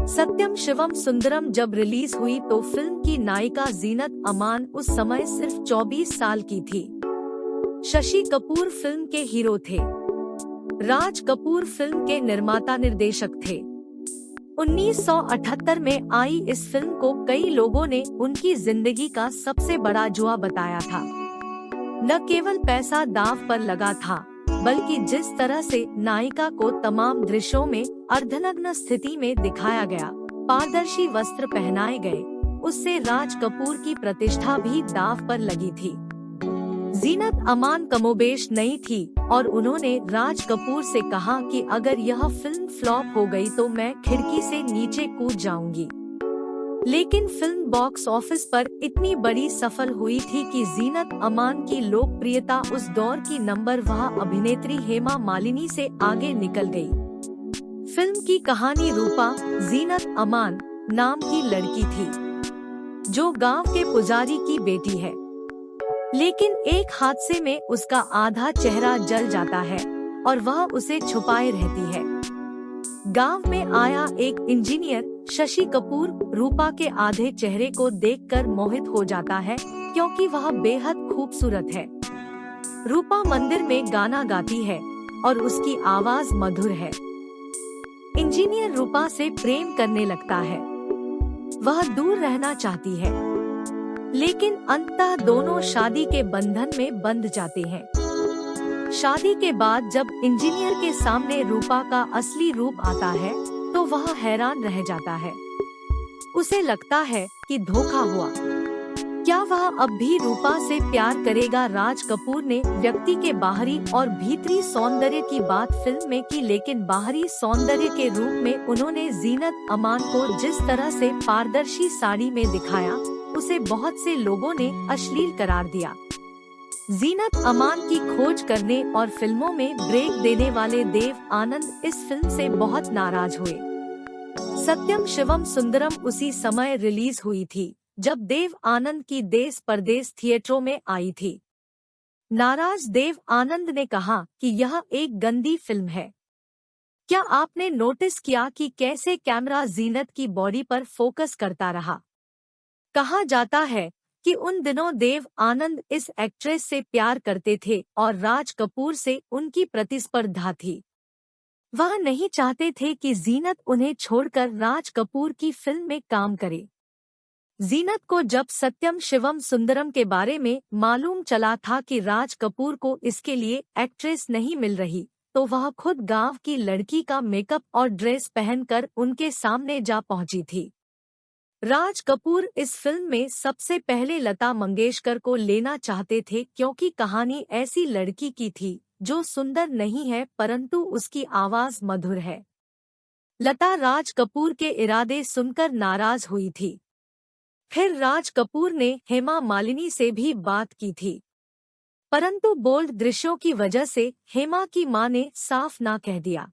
सत्यम शिवम सुंदरम जब रिलीज हुई तो फिल्म की नायिका जीनत अमान उस समय सिर्फ 24 साल की थी। शशि कपूर फिल्म के हीरो थे। राज कपूर फिल्म के निर्माता निर्देशक थे। 1978 में आई इस फिल्म को कई लोगों ने उनकी जिंदगी का सबसे बड़ा जुआ बताया था। न केवल पैसा दांव पर लगा था, बल्कि जिस तरह से नायिका को तमाम दृश्यों में अर्धनग्न स्थिति में दिखाया गया, पारदर्शी वस्त्र पहनाए गए, उससे राज कपूर की प्रतिष्ठा भी दांव पर लगी थी। जीनत अमान कमोबेश नई थी और उन्होंने राज कपूर से कहा कि अगर यह फिल्म फ्लॉप हो गई तो मैं खिड़की से नीचे कूद जाऊंगी। लेकिन फिल्म बॉक्स ऑफिस पर इतनी बड़ी सफल हुई थी कि जीनत अमान की लोकप्रियता उस दौर की नंबर 1 अभिनेत्री हेमा मालिनी से आगे निकल गई। फिल्म की कहानी रूपा जीनत अमान नाम की लड़की थी, जो गांव के पुजारी की बेटी है। लेकिन एक हादसे में उसका आधा चेहरा जल जाता है और वह उसे छुपाए रहती है। गांव में आया एक इंजीनियर शशि कपूर रूपा के आधे चेहरे को देखकर मोहित हो जाता है, क्योंकि वह बेहद खूबसूरत है। रूपा मंदिर में गाना गाती है और उसकी आवाज मधुर है। इंजीनियर रूपा से प्रेम करने लगता है। वह दूर रहना चाहती है, लेकिन अंततः दोनों शादी के बंधन में बंध जाते हैं। शादी के बाद जब इंजीनियर के सामने रूपा का असली रूप आता है तो वह हैरान रह जाता है। उसे लगता है कि धोखा हुआ। क्या वह अब भी रूपा से प्यार करेगा? राज कपूर ने व्यक्ति के बाहरी और भीतरी सौंदर्य की बात फिल्म में की, लेकिन बाहरी सौंदर्य के रूप में उन्होंने जीनत अमान को जिस तरह से पारदर्शी साड़ी में दिखाया, उसे बहुत से लोगों ने अश्लील करार दिया। जीनत अमान की खोज करने और फिल्मों में ब्रेक देने वाले देव आनंद इस फिल्म से बहुत नाराज हुए। सत्यम शिवम सुंदरम उसी समय रिलीज हुई थी जब देव आनंद की देश परदेश थिएटरों में आई थी। नाराज देव आनंद ने कहा कि यह एक गंदी फिल्म है। क्या आपने नोटिस किया कि कैसे कैमरा जीनत की बॉडी पर फोकस करता रहा? कहा जाता है कि उन दिनों देव आनंद इस एक्ट्रेस से प्यार करते थे और राज कपूर से उनकी प्रतिस्पर्धा थी। वह नहीं चाहते थे कि जीनत उन्हें छोड़कर राज कपूर की फिल्म में काम करे। जीनत को जब सत्यम शिवम सुंदरम के बारे में मालूम चला था कि राज कपूर को इसके लिए एक्ट्रेस नहीं मिल रही, तो वह खुद गांव की लड़की का मेकअप और ड्रेस पहनकर उनके सामने जा पहुंची थी। राज कपूर इस फिल्म में सबसे पहले लता मंगेशकर को लेना चाहते थे, क्योंकि कहानी ऐसी लड़की की थी जो सुंदर नहीं है परंतु उसकी आवाज मधुर है। लता राज कपूर के इरादे सुनकर नाराज हुई थी। फिर राज कपूर ने हेमा मालिनी से भी बात की थी, परंतु बोल्ड दृश्यों की वजह से हेमा की मां ने साफ ना कह दिया।